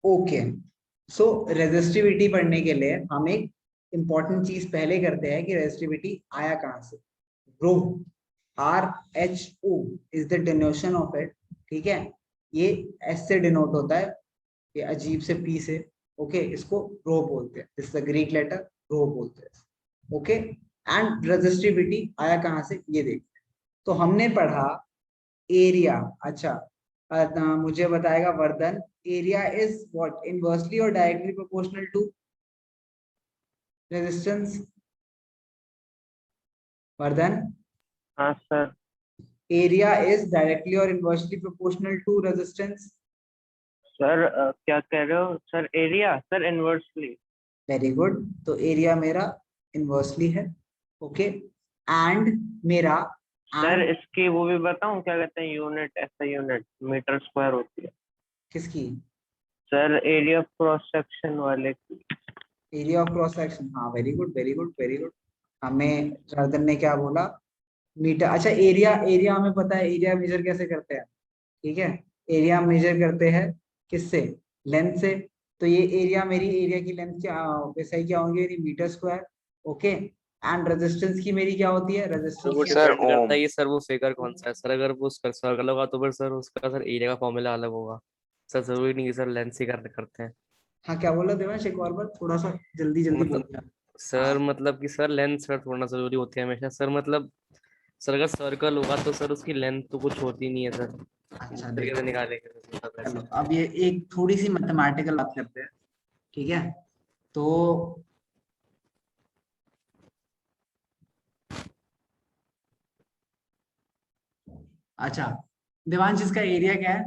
Okay, सो resistivity पढ़ने के लिए हम एक इंपॉर्टेंट चीज पहले करते हैं कि रेजिस्टिविटी आया कहां से। रो, RHO is the डिनोशन of it, ठीक है। ये एस से डिनोट होता है, ये अजीब से पी से, ओके, इसको रो बोलते हैं, this is the Greek letter, rho बोलते हैं, ओके। एंड रेजिस्टिविटी आया कहां से ये देखते हैं। तो हमने पढ़ा एरिया, अच्छा मुझे बताएगा Vardhan, area is what, inversely और directly proportional to resistance. Vardhan, हाँ सर। एरिया इज डायरेक्टली और inversely proportional to resistance. Sir क्या कह रहे हो sir? Area sir inversely. Very good, तो एरिया मेरा इनवर्सली है, ओके। एंड मेरा सर एंड इसकी वो भी बताऊं, क्या कहते हैं यूनिट, ऐसा यूनिट मीटर स्क्वायर होती है किसकी? सर, एरिया क्रॉस सेक्शन वाले की। एरिया ऑफ क्रॉस सेक्शन, हाँ very good very good very good. हमें वर्धन ने क्या बोला? मीटर। अच्छा, एरिया, एरिया हमें पता है, एरिया मेजर कैसे करते हैं, ठीक है। एरिया मेजर करते हैं किससे? लेंथ से। तो ये एरिया, मेरी एरिया की लेंथ क्या वैसे ही क्या होंगे, मेरी meter square, okay. And resistance की मेरी क्या होती है? तो वो रेजिस्टेंस डिपेंड करता है कि सर वो फिगर कौन सा है सर। अगर वो सर्कल होगा तो फिर सर उसका सर एरिया का फॉर्मूला अलग होगा सर। जरूरी नहीं कि सर लेंथ से करते हैं। हाँ, क्या बोला देवांश, एक और बार थोड़ा सा जल्दी जल्दी बोल मतलब दिया। सर, मतलब कि सर लेंथ सर थोड़ा जरूरी होती है हमेशा सर। मतलब सर अगर सर्कल होगा तो सर उसकी लेंथ तो कुछ होती नहीं है सर। इस अच्छा तरीके से देखो, निकालेंगे सर, मतलब चलो ऐसे। अब ये एक थोड़ी सी मैथमेटिकल बात करते हैं, ठीक है। तो अच्छा देवांश, इसका एरिया क्या है?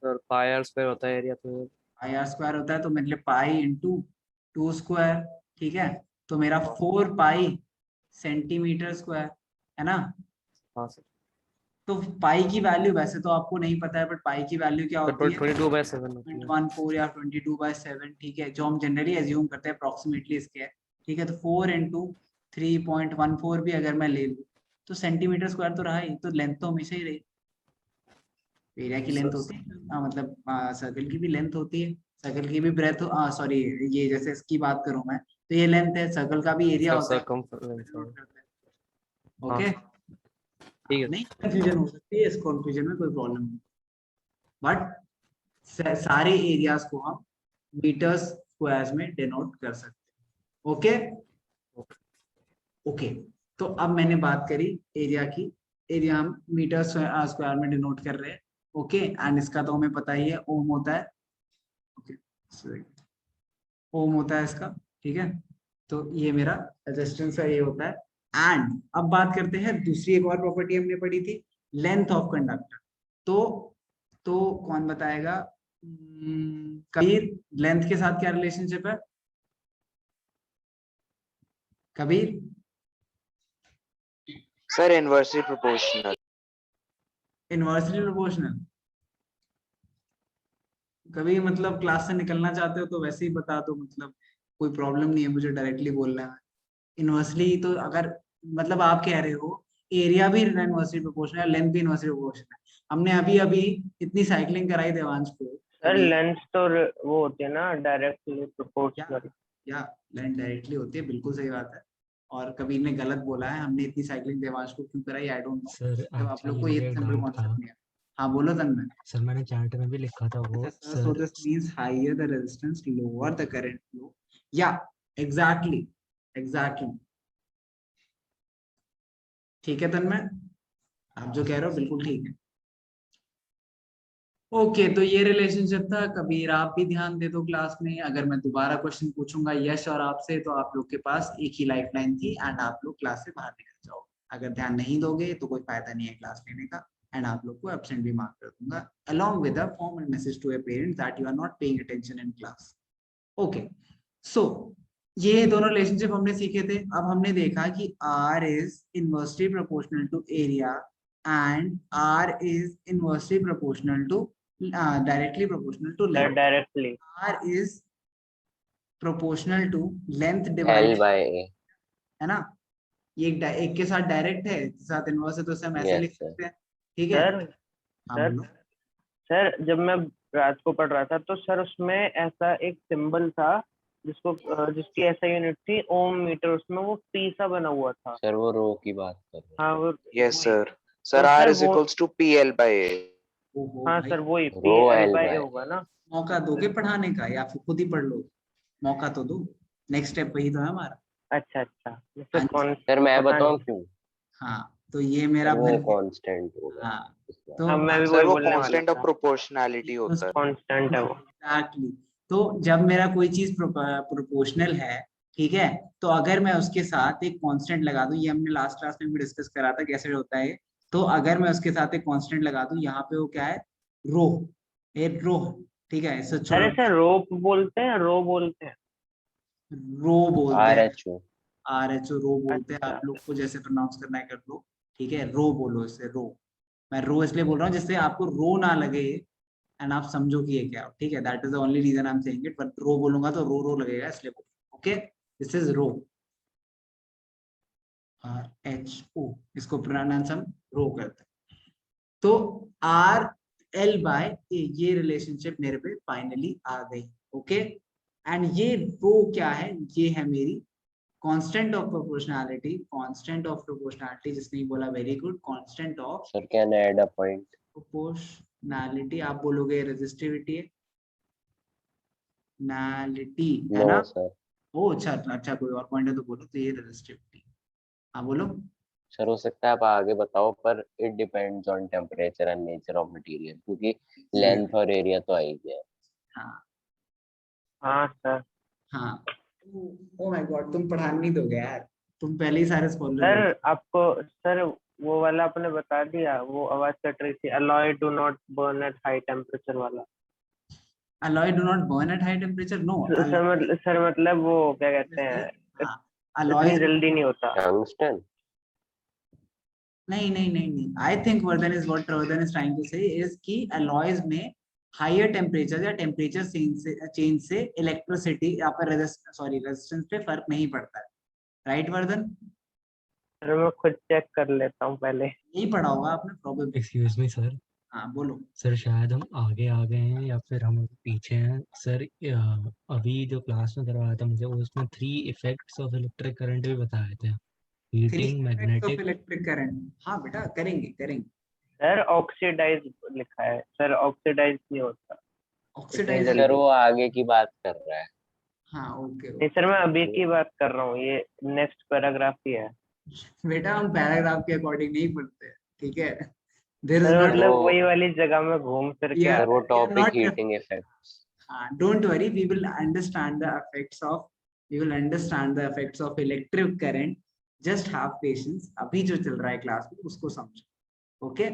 सर पाई आर स्क्वायर होता है एरिया तो। पाई आर स्क्वायर होता है, तो मेरे लिए पाई इंटू 2 स्क्वायर, ठीक है। तो मेरा 4 पाई सेंटीमीटर स्क्वायर है ना। हाँ सर। तो पाई की वैल्यू वैसे तो आपको नहीं पता है, बट पाई की वैल्यू क्या सर होती है? 22/7 होती है। 0.14 या 22/7, ठीक है, जो हम जनरली एज्यूम करते हैं अप्रोक्सीमेटली इसके है, ठीक है। तो 4 इंटू 3.14 भी अगर मैं ले लूँ तो सेंटीमीटर स्क्वायर तो रहा ही, तो लेंथ तो हमेशा ही रही। एरिया की लेंथ होती है, मतलब सर्कल की भी लेंथ होती है, सर्कल की भी ब्रेथ, सॉरी, ये जैसे इसकी बात करूं मैं, तो ये लेंथ है, सर्कल का भी एरिया सर होता है, सरकमफ्रेंस है। नोट करते हैं, हाँ ओके। सर, ठीक है। नहीं कंफ्यूजन हो सकती है, इस कंफ्यूजन में कोई प्रॉब्लम नहीं, बट सारे एरियाज को हम मीटर्स स्क्वायर्स में डिनोट कर सकते हैं, ओके। ओके, तो अब मैंने बात करी एरिया की, एरिया हम मीटर स्क्वायर में डिनोट कर रहे हैं, ओके। एंड इसका तो हमें पता ही है, ओम होता है, ओके, ओम होता है इसका, ठीक है। तो ये मेरा रेजिस्टेंस का ये होता है। एंड अब बात करते हैं दूसरी, एक और प्रॉपर्टी हमने पढ़ी थी, लेंथ ऑफ कंडक्टर। तो कौन बताएगा? कबीर, लेंथ के साथ क्या रिलेशनशिप है? Kabir, sir inversely proportional. Inversely proportional. कभी मतलब क्लास से निकलना चाहते हो तो वैसे ही बता दो, मतलब कोई प्रॉब्लम नहीं है, मुझे डायरेक्टली बोलना है। इनवर्सली तो अगर मतलब आप कह रहे हो एरिया भी इनवर्सली प्रोपोर्शनल है, लेंथ भी इनवर्सली प्रोपोर्शनल है। हमने अभी अभी इतनी साइकिलिंग कराई देवांश को सर कभी, लेंथ तो वो होती है ना डायरेक्टली या प्रोपोर्शनल। या लेंथ डायरेक्टली होती है, बिल्कुल सही बात है। और कबीर ने गलत बोला है, हमने इतनी साइकिलिंग देवांश को क्यों कराई, आई डोंट नो, सर जब आप लोग एक्चुअली को ये मुझे एक सिंपल डाउट था कॉन्सेप्ट नहीं है। हाँ बोलो तन्मय। सर, मैंने चार्ट में भी लिखा था वो अच्छा sir, so sir. this means higher the resistance, lower the current flow. Yeah, exactly, exactly. ठीक है तन्मय, आप जो कह रहे हो बिल्कुल ठीक है। ओके, तो ये रिलेशनशिप था। कबीर आप भी ध्यान दे दो क्लास में, अगर मैं दोबारा क्वेश्चन पूछूंगा यश और आपसे, तो आप लोग के पास एक ही लाइफ लाइन थी एंड आप लोग क्लास से बाहर निकल जाओ। अगर ध्यान नहीं दोगे तो कोई फायदा नहीं है क्लास लेने का, एंड आप लोग को एब्सेंट भी मार्क कर दूंगा along with a formal message to a parent that you are not paying attention in class. Okay, so ये दोनों रिलेशनशिप हमने सीखे थे। अब हमने देखा कि R is inversely proportional to area and R is inversely proportional to directly proportional to length. Directly. R is proportional to length L divided, by A. है ना। ये एक के साथ डायरेक्ट है, एक के साथ इनवर्स है, तो इसे हम ऐसे Yes लिख sir. सकते हैं, ठीक है। सर हाँ सर बोलो। सर जब मैं रात को पढ़ रहा था तो सर उसमें ऐसा एक सिंबल था जिसकी ऐसा यूनिट थी ओम मीटर, उसमें वो पी सा बना हुआ था। सर वो रो की बात कर रहे हैं। हाँ वो Yes, वही। sir. Sir, तो R सर is वो equals to PL by A. ओहो हाँ भाई, सर वही rho P L L by by होगा ना। मौका दोगे पढ़ाने का या फिर खुद ही पढ़ लो? मौका तो दो, नेक्स्ट स्टेप वही तो है हमारा। अच्छा अच्छा, हाँ सर जी। कौन सर मैं पता बताऊं नहीं। क्यों? हाँ तो ये मेरा सर वो भर गया। कांस्टेंट होगा हाँ इस बार। तो हाँ मैं भी Sir, वही वो बोलने वाला constant of था, proportionality होता है. कांस्टेंट है वो। एग्जैक्टली। तो जब मेरा कोई चीज प्रोपोर्शनल है, ठीक है, तो अगर मैं उसके साथ एक कांस्टेंट लगा दूं, ये हमने लास्ट क्लास में भी डिस्कस करा था कैसे होता है। तो अगर मैं उसके साथ एक कांस्टेंट लगा दूं, यहाँ पे वो क्या है, रो, ए रो, ठीक है, इससे छोटा अरे सर रोप बोलते हैं, रो बोलते हैं। रो बोलते हैं, RHO। RHO रो बोलते हैं, अच्छा आप लोग को जैसे प्रोनाउंस करना है कर लो, ठीक है, रो बोलो इसे, रो। मैं रो इसलिए बोल रहा हूँ जिससे आपको रो ना लगे एंड आप समझो कि ये क्या है, ठीक है, that is the only reason I am saying it, but rho बोलूंगा तो रो रो लगेगा इसलिए बोल, okay, this is rho, RHO, इसको प्रोनाउंस हम रो करते हैं। तो RL/A ये रिलेशनशिप मेरे पे फाइनली आ गई, ओके। एंड ये रो क्या है, ये है मेरी constant of proportionality, constant of proportionality, जिसने बोला very good, constant of sir can add a point? Proportionality, आप बोलोगे रेजिस्टिविटी है, नालिटी है नो ना। सर। ओ अच्छा अच्छा, कोई और पॉइंट है तो बोलो, तो ये रेजिस्टिविटी, हाँ बोलो। सर हो सकता है आप आगे बताओ, पर it depends on temperature and nature of material, क्योंकि लेंथ और एरिया तो आ ही गया है। हाँ हाँ सर। हाँ, ओ माय गॉड, तुम पढ़ाने नहीं दोगे यार, तुम पहले ही सारे स्पॉइलर सर कर। आपको सर वो वाला आपने बता दिया, वो आवाज कट रही थी, alloy do not burn at high temperature वाला। alloy do not burn at high temperature, no, sir मतलब वो क्या कहते हैं, हाँ, इतनी alloys, जल्दी नहीं होता। टंगस्टन। नहीं नहीं नहीं नहीं, I think Vardhan is what Vardhan is trying to say is कि alloys में हायर टेम्परेचर या टेम्परेचर चेंज से इलेक्ट्रिसिटी या पर रेजिस्टेंस पे फर्क नहीं पड़ता है, राइट वर्धन? सर मैं खुद चेक कर लेता हूँ पहले। यही पढ़ा होगा आपने प्रोबेबली। Excuse me sir. हाँ बोलो। सर शायद हम आगे आ गए हैं या फिर हम पीछे हैं सर। अभी जो क्लास में करवाया था मुझे, उसमें 3 इफेक्ट्स ऑफ इलेक्ट्रिक करंट भी बताए थे, 3 heating, effects of magnetic. Electric current, हाँ बेटा करेंगे करेंगे। सर ऑक्सीडाइज लिखा है, सर ऑक्सीडाइज नहीं होता इतनी ऑक्सीडाइज, सर जल्दी। वो आगे की बात कर रहा है। हाँ ओके नहीं सर मैं अभी की बात कर रहा हूँ, ये नेक्स्ट पैराग्राफ ही है। बेटा, हम पैराग्राफ के अकॉर्डिंग नहीं पढ़ते हैं, ठीक है, देयर इज सर नॉट, मतलब वो वही वाली जगह में घूम फिर के Yeah. सर वो we are topic not heating effects. don't worry, we will understand the effects of, we will understand the effects of electric current, just have patience, अभी जो चल रहा है क्लास में उसको समझो, ओके।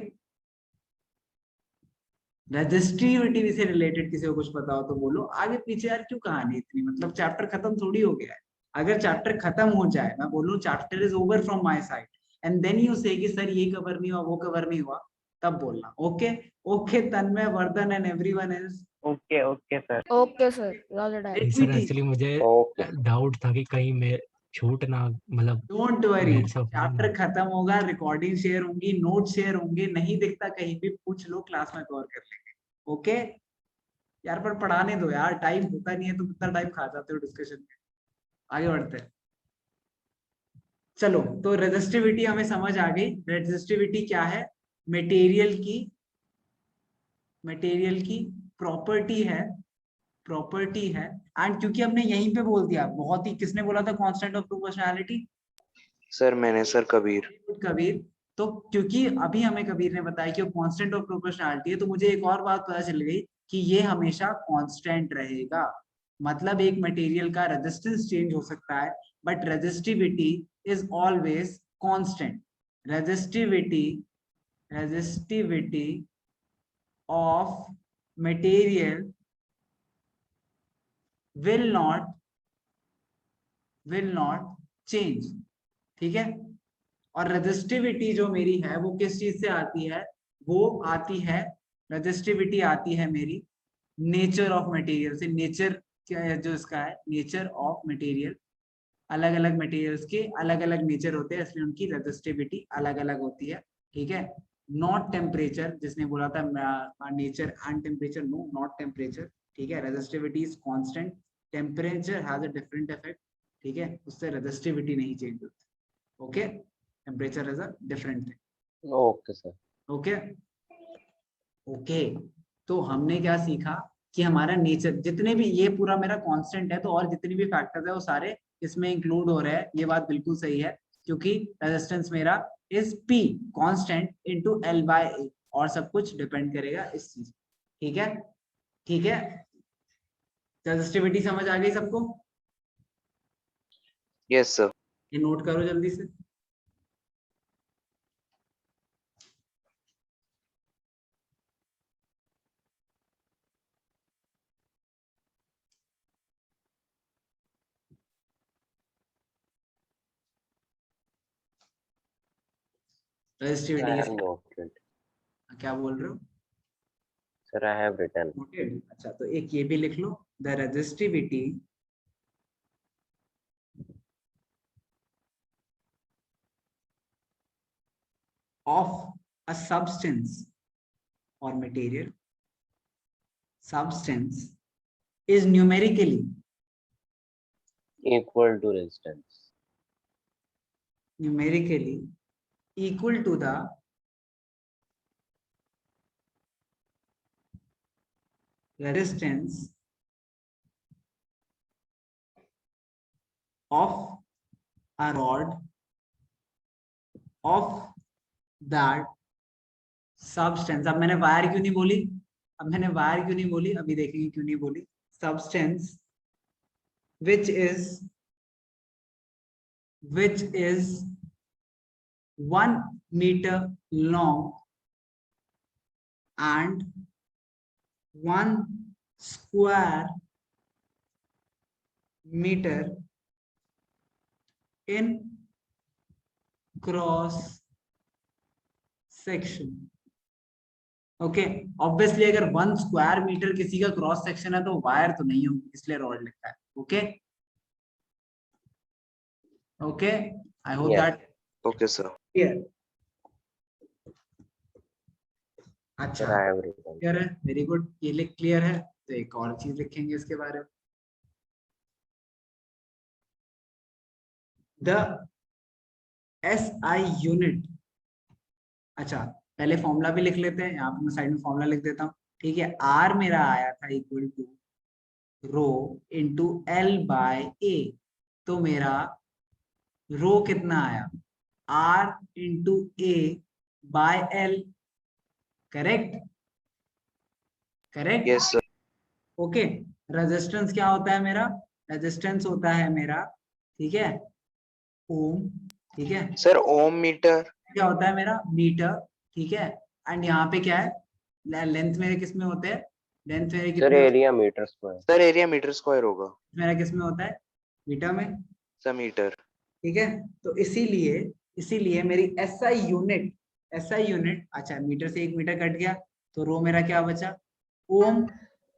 रजिस्टिविटी से रिलेटेड किसी को कुछ पता हो तो बोलो, आगे पीछे यार क्यों कहानी इतनी, मतलब चैप्टर खत्म थोड़ी हो गया है। अगर चैप्टर खत्म हो जाए, मैं बोलूं chapter is over from my side and then you say कि सर ये कवर नहीं हुआ, वो कवर नहीं हुआ, तब बोलना, okay. Okay Tanmay, Vardhan and everyone else, okay okay sir. Okay sir, got it. नहीं सर, एक्चुअली मुझे ओके। डाउट था कि कहीं मैं छूट ना, मतलब डोंट वरी, मेरे से offend चैप्टर ना। खत्म होगा, रिकॉर्डिंग शेयर होंगी, नोट शेयर होंगे, नहीं दिखता कहीं भी पूछ लो, क्लास में कवर कर लेंगे, ओके यार। पर पढ़ाने दो यार, टाइम होता नहीं है, तुम इतना टाइम खा जाते हो डिस्कशन में। आगे बढ़ते हैं, चलो। तो रेजिस्टिविटी हमें समझ आ गई। रेजिस्टिविटी क्या है, मटेरियल की, मटेरियल की प्रॉपर्टी है, प्रॉपर्टी है। एंड क्योंकि हमने यहीं पे बोल दिया, बहुत ही, किसने बोला था कांस्टेंट ऑफ प्रोपोर्शनैलिटी? Sir, मैंने सर कबीर. कबीर। तो क्योंकि अभी हमें कबीर ने बताया कि वो कांस्टेंट ऑफ प्रोपोर्शनैलिटी है, तो मुझे एक और बात पता चल गई कि ये हमेशा कांस्टेंट रहेगा। मतलब एक मटेरियल का रेजिस्टेंस चेंज हो सकता है, but resistivity is always constant. Resistivity, resistivity of material will not change, ठीक है। और रेजिस्टिविटी जो मेरी है वो किस चीज से आती है, वो आती है, रेजिस्टिविटी आती है मेरी नेचर ऑफ मटेरियल से। नेचर क्या है जो इसका है, नेचर ऑफ मटेरियल, अलग अलग मटेरियल्स के अलग अलग नेचर होते हैं, इसलिए उनकी रेजिस्टिविटी अलग अलग होती है, ठीक है। नॉट टेम्परेचर, जिसने बोला था nature and temperature, no not temperature, ठीक है। Resistivity is constant, temperature has a different effect, ठीक है, उससे रेजिस्टिविटी नहीं चेंज होती, okay. Temperature is a different thing, okay sir. Okay okay. तो हमने क्या सीखा कि हमारा नेचर, जितने भी, ये पूरा मेरा कांस्टेंट है, तो और जितने भी फैक्टर्स है वो सारे इसमें इंक्लूड हो रहे हैं, ये बात बिल्कुल सही है, क्योंकि रेजिस्टेंस मेरा is P constant into L/A, और सब कुछ डिपेंड करेगा इस चीज, ठीक है, ठीक है। रेजिस्टिविटी समझ आ गई सबको? Yes sir. ये नोट करो जल्दी से। I have resistivity noted. क्या बोल रहे हो? Sir, I have written. Noted, अच्छा, तो एक ये भी लिख लो, the resistivity of a substance or material substance is numerically Equal to resistance. equal to the resistance of a rod of that substance। अब मैंने वायर क्यों नहीं बोली, अभी देखेंगे क्यों नहीं बोली। substance which is 1 meter long and 1 square meter in cross section, okay. Obviously अगर 1 स्क्वायर मीटर किसी का क्रॉस सेक्शन है तो वायर तो नहीं होगी, इसलिए रॉड लिखा है, okay okay. I hope Yes. That okay sir. Clear. Sir, अच्छा, I have written. क्लियर है, वेरी गुड, ये लिख क्लियर है। तो एक और चीज लिखेंगे इसके बारे में, द SI यूनिट। अच्छा, पहले फॉर्मूला भी लिख लेते हैं, यहाँ पे मैं साइड में फॉर्मूला लिख देता हूँ, ठीक है। आर मेरा आया था equal to rho into L/A, तो मेरा रो कितना आया, R into A/L, correct correct, yes sir. Okay. Resistance क्या होता है मेरा, रेजिस्टेंस होता है मेरा, ठीक है, ओम, ठीक है। सर ओम मीटर। क्या होता है मेरा, मीटर, ठीक है। एंड यहाँ पे क्या है, लेंथ मेरे किस में होते हैं, लेंथ मेरे Sir, कितने, area meter square. Sir area meter square होगा। मेरा किस में होता है, मीटर में, सर मीटर। ठीक है। तो इसीलिए मेरी SI यूनिट, अच्छा मीटर से 1 मीटर कट गया, तो रो मेरा क्या बचा, ओम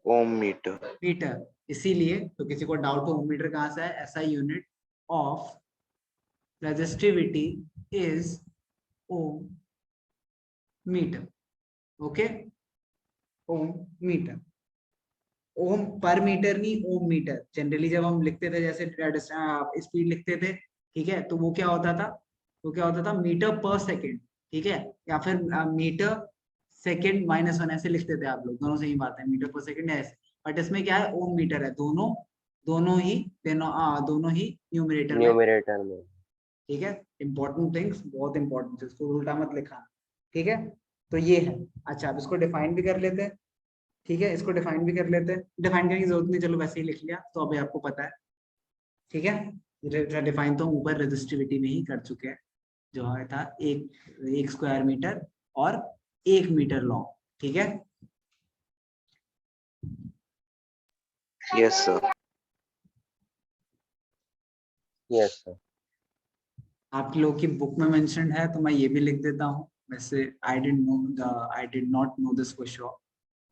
ओम मीटर। मीटर। इसीलिए तो किसी को डाउट हो ओम मीटर कहाँ से है, SI unit of resistivity is ohm metre, okay, ohm metre. Ohm per metre नहीं, ओम मीटर। जनरली जब हम लिखते थे, जैसे स्पीड लिखते थे, ठीक है, तो वो क्या होता था मीटर पर सेकेंड, ठीक है, या फिर मीटर सेकेंड -1 ऐसे लिखते थे आप लोग, दोनों सही बात है, मीटर पर सेकेंड ऐसे। बट इसमें क्या है, ओम मीटर है, दोनों ही न्यूमरेटर में, Numerator में. ठीक है। इंपॉर्टेंट थिंग्स, बहुत इंपॉर्टेंट, इसको उल्टा मत लिखा, ठीक है। तो ये है। अच्छा, अब इसको डिफाइन भी कर लेते हैं, ठीक है, इसको डिफाइन भी कर लेते हैं। डिफाइन करने की जरूरत नहीं, चलो वैसे ही लिख लिया, तो अभी आपको पता है, ठीक है। डिफाइन तो हम ऊपर रेजिस्टिविटी में ही कर चुके हैं, जो है था 1 स्क्वायर मीटर और 1 मीटर लॉन्ग, ठीक है। Yes sir. Yes, sir. आप लोग की बुक में मेंशन है, तो मैं ये भी लिख देता हूँ। वैसे I did not know this for sure,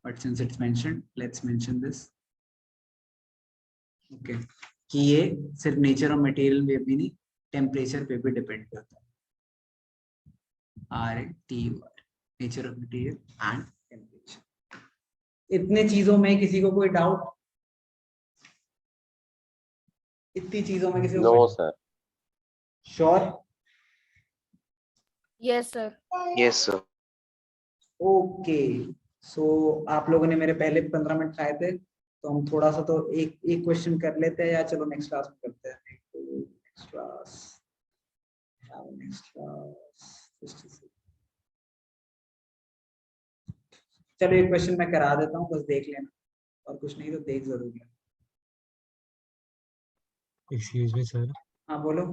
but since it's mentioned, let's mention this. Okay, कि ये सिर्फ नेचर और मटेरियल पे भी नहीं, टेम्परेचर पे भी डिपेंड करता है। RT nature of material and temperature. इतने चीजों में किसी को कोई डाउट? इतनी चीजों में किसी को no sir. Sure? Yes sir. Yes sir. Okay, so आप लोगों ने मेरे पहले 15 मिनट खाए थे, तो हम थोड़ा सा तो एक क्वेश्चन कर लेते हैं, या चलो नेक्स्ट क्लास में करते हैं। नेक्स्ट क्लास चलो एक क्वेश्चन मैं करा देता हूँ, बस देख लेना, और कुछ नहीं तो देख जरूर लेना। Excuse me sir. हाँ बोलो।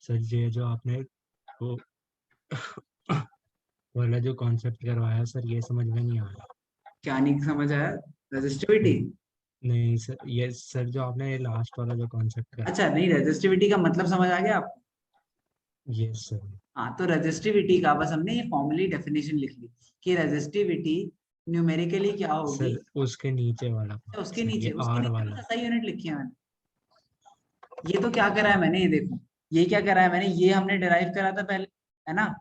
सर ये जो आपने वो वाला जो कॉन्सेप्ट करवाया सर, ये समझ में नहीं आ रहा। क्या नहीं समझ आया? रेजिस्टिविटी? नहीं सर, ये सर जो आपने लास्ट वाला जो कॉन्सेप्ट कराया। अच्छा, नहीं रेजिस्टिविटी का मतलब समझ आ गया आपको? Yes sir. हाँ, तो रेजिस्टिविटी का बस हमने ये फॉर्मली डेफिनेशन लिख ली कि रेजिस्टिविटी न्यूमेरिकली क्या होगी। सर उसके नीचे वाला उसके सर, नीचे ये आर वाला। बस SI यूनिट लिखी है मैंने। ये तो क्या करा है मैंने, ये देखो, ये क्या करा है मैंने, ये हमने डिराइव करा था पहले, है ना?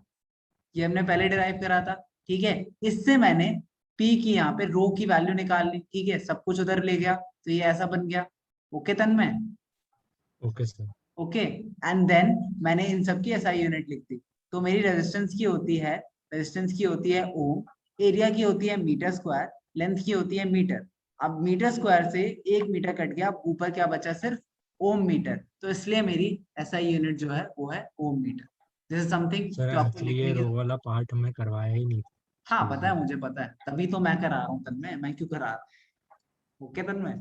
ये हमने पहले डिराइव करा था, ठीक है। इससे मैंने P की यहाँ पे रो की वैल्यू निकाल ली, ठीक है, सब कुछ उधर ले गया, तो ये ऐसा बन गया। Okay Tanmay? Okay sir. Okay, and then मैंने इन सब की SI यूनिट लिख दी। तो मेरी रेजिस्टेंस की होती है ओम, एरिया की होती है मीटर स्क्वायर, लेंथ की होती है मीटर। अब मीटर स्क्वायर से 1 मीटर कट गया, ऊपर क्या बचा? सिर्फ ओम मीटर। तो इसलिए मेरी SI यूनिट जो है वो है ohm metre. This is something sir जो आपको एक्चुअली ये लिखने रो की। वाला पार्ट हमें करवाया ही नहीं। हाँ पता है, मुझे पता है, तभी तो मैं करा रहा हूँ तन्मय, मैं क्यों करा रहा हूँ? Okay Tanmay,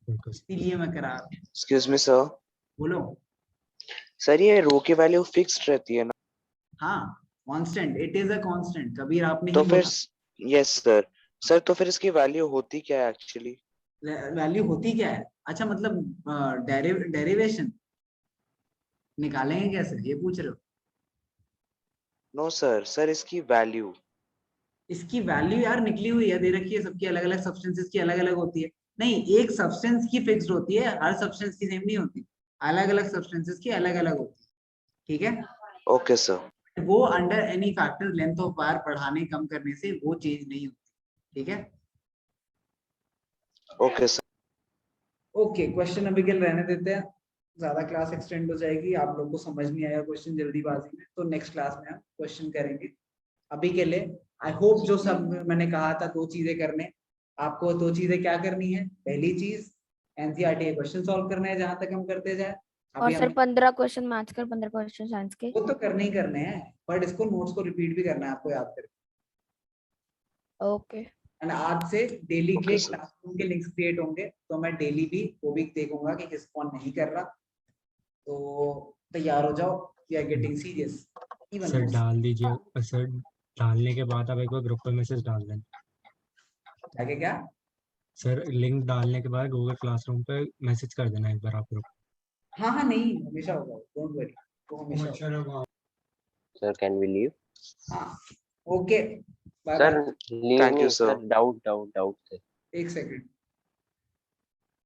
okay sir. इसीलिए मैं करा रहा हूँ। Excuse me sir. बोलो। सर ये रो की वैल्यू फिक्स्ड रहती है ना? हाँ, constant, it is a constant, Kabir आपने तो ही फिर बोला। Yes sir. सर तो फिर इसकी वैल्यू होती क्या है एक्चुअली? वैल्यू होती क्या है? अच्छा, मतलब डेरिवेशन निकालेंगे कैसे, ये पूछ रहे हो? नो सर, सर इसकी वैल्यू। इसकी वैल्यू यार निकली हुई है, दे रखी है, सबकी अलग अलग सब्सटेंसेस की अलग अलग होती है। नहीं, एक सब्सटेंस की फिक्स्ड होती है, हर सब्सटेंस की सेम नहीं होती, अलग अलग सब्सटेंसेस की अलग अलग होती है, ठीक है। Okay sir. वो under any factor length of wire बढ़ाने कम करने से वो चेंज नहीं होती, ठीक है। Okay sir. ओके, क्वेश्चन अभी के लिए रहने देते हैं, ज्यादा क्लास एक्सटेंड हो जाएगी, आप लोग को समझ नहीं आया क्वेश्चन जल्दीबाजी में, तो नेक्स्ट क्लास में हम क्वेश्चन करेंगे। अभी के लिए आई होप जो सब मैंने कहा था 2 चीजें करने, आपको 2 चीजें क्या करनी है? पहली चीज NCERT के क्वेश्चन सॉल्व करने हैं, जहां तक हम करते जाए। और अभी सर हम 15 क्वेश्चन मैथ्स के, 15 क्वेश्चन साइंस के। वो तो करने ही करने हैं, बट इसको नोट्स को रिपीट भी करना है आपको, याद करके। ओके। एंड आज से डेली के Okay, sir. क्लासरूम के लिंक्स क्रिएट होंगे, तो मैं डेली भी वो भी देखूंगा कि किस कौन नहीं कर रहा, तो तैयार हो जाओ, we are getting serious. Sir डाल दीजिए सर, डालने के बाद आप एक बार ग्रुप पे मैसेज डाल देना। आगे क्या? सर लिंक डालने के बाद गूगल क्लासरूम पे मैसेज कर देना एक बार आप ग्रुप। हाँ हाँ, नहीं हमेशा होगा, डोंट वरी, वो हमेशा होगा। Sir can we leave? हाँ, okay, bye sir bye. Leave Thank you, नहीं sir. Sir, doubt doubt doubt. एक सेकंड।